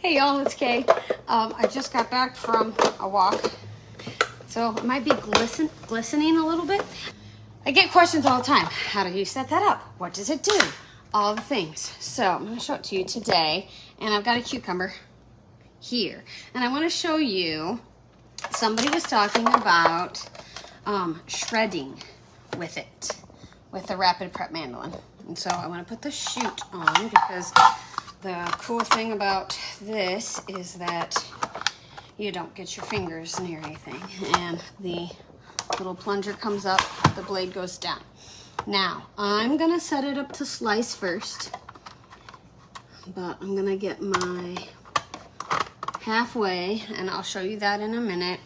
Hey y'all, it's Kay. I just got back from a walk, so it might be glistening a little bit. I get questions all the time. How do you set that up? What does it do? All the things. So I'm going to show it to you today, and I've got a cucumber here. And I want to show you, somebody was talking about shredding with it, with the Rapid Prep Mandoline. And so I want to put the chute on because the cool thing about this is that you don't get your fingers near anything. And the little plunger comes up, the blade goes down. Now, I'm gonna set it up to slice first, but I'm gonna get my halfway, and I'll show you that in a minute.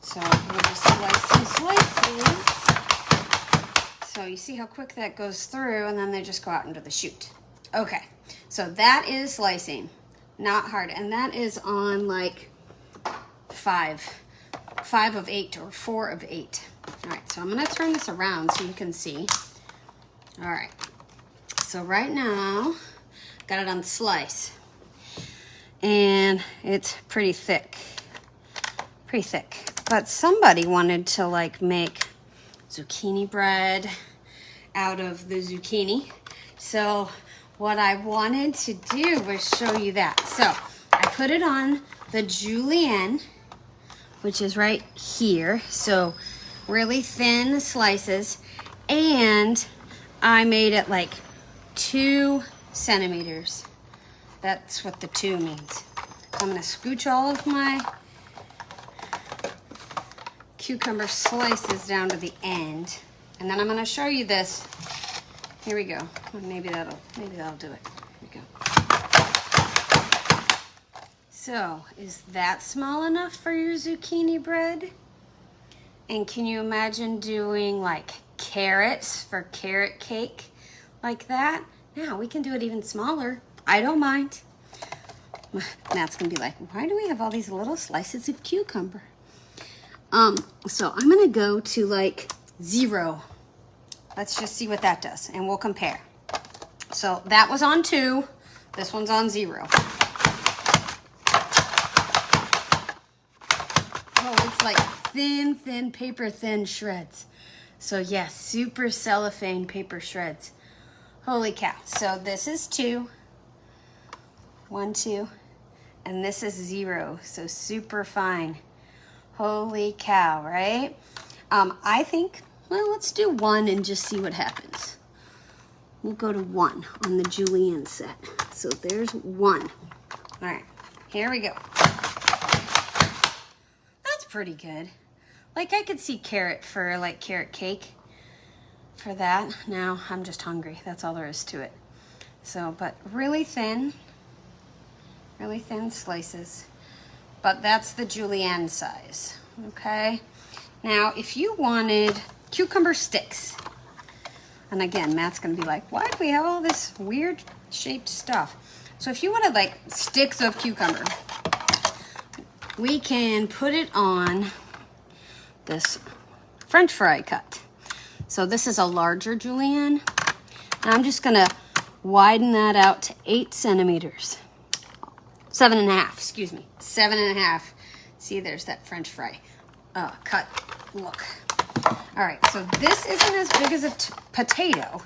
So we'll just slice some slices. So you see how quick that goes through, and then they just go out into the chute. Okay, so that is slicing, not hard, and that is on like 5 of 8 or 4 of 8. All right, so I'm gonna turn this around so you can see. All right, so right now, got it on slice, and it's pretty thick, but somebody wanted to like make zucchini bread out of the zucchini. So what I wanted to do was show you that. So I put it on the julienne, which is right here. So really thin slices, and I made it like 2 centimeters. That's what the 2 means. I'm gonna scooch all of my cucumber slices down to the end, and then I'm gonna show you this. Here we go. Maybe that'll do it. Here we go. So, is that small enough for your zucchini bread? And can you imagine doing like carrots for carrot cake like that? Now we can do it even smaller. I don't mind. Matt's gonna be like, why do we have all these little slices of cucumber? So I'm gonna go to like 0. Let's just see what that does, and we'll compare. So that was on 2, this one's on 0. Oh, it's like thin, paper thin shreds. So yes, super cellophane paper shreds. Holy cow. So this is 2, 1, 2, and this is 0, so super fine. Holy cow, right? I think, well, let's do 1 and just see what happens. We'll go to 1 on the julienne set. So there's 1. All right, here we go. That's pretty good. Like I could see carrot for like carrot cake for that. Now I'm just hungry. That's all there is to it. So, but really thin slices. But that's the julienne size, okay? Now, if you wanted cucumber sticks, and again, Matt's gonna be like, why do we have all this weird shaped stuff? So if you wanted like sticks of cucumber, we can put it on this French fry cut. So this is a larger julienne, and I'm just gonna widen that out to 8 centimeters. 7.5, excuse me, 7.5. See, there's that French fry cut look. All right, so this isn't as big as a potato.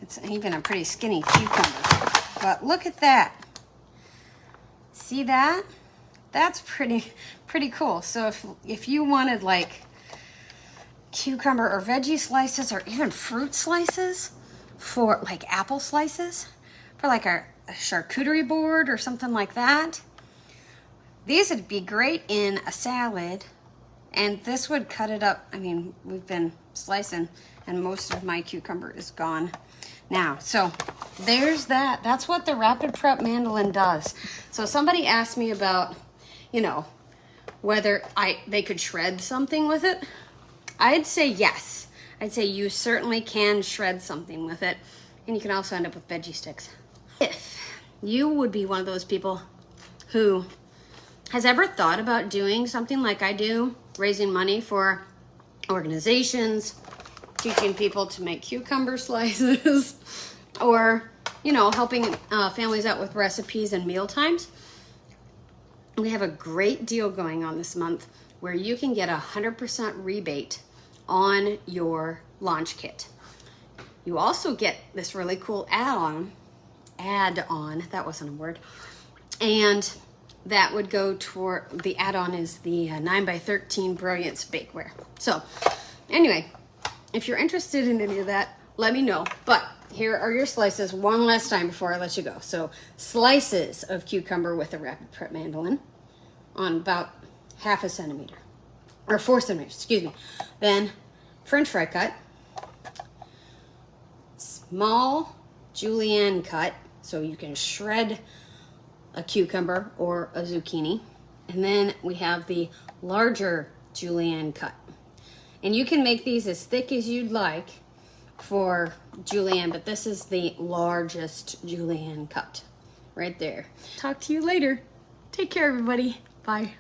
It's even a pretty skinny cucumber, but look at that. See that? That's pretty cool. So if you wanted like cucumber or veggie slices or even fruit slices for like apple slices for like a charcuterie board or something like that, these would be great in a salad, and this would cut it up. I mean, we've been slicing and most of my cucumber is gone now. So there's that. That's what the Rapid Prep Mandoline does. So somebody asked me about, you know, whether they could shred something with it. I'd say yes. I'd say you certainly can shred something with it, and you can also end up with veggie sticks. If you would be one of those people who has ever thought about doing something like I do, raising money for organizations, teaching people to make cucumber slices, or you know, helping families out with recipes and meal times, we have a great deal going on this month where you can get 100% rebate on your launch kit. You also get this really cool add-on, that wasn't a word, and that would go toward, the add-on is the 9x13 Brilliance Bakeware. So anyway, if you're interested in any of that, let me know. But here are your slices one last time before I let you go. So slices of cucumber with a Rapid Prep Mandoline on about 1/2 centimeter, or 4 centimeters, excuse me. Then French fry cut, small julienne cut, so you can shred a cucumber or a zucchini. And then we have the larger julienne cut. And you can make these as thick as you'd like for julienne, but this is the largest julienne cut right there. Talk to you later. Take care, everybody. Bye.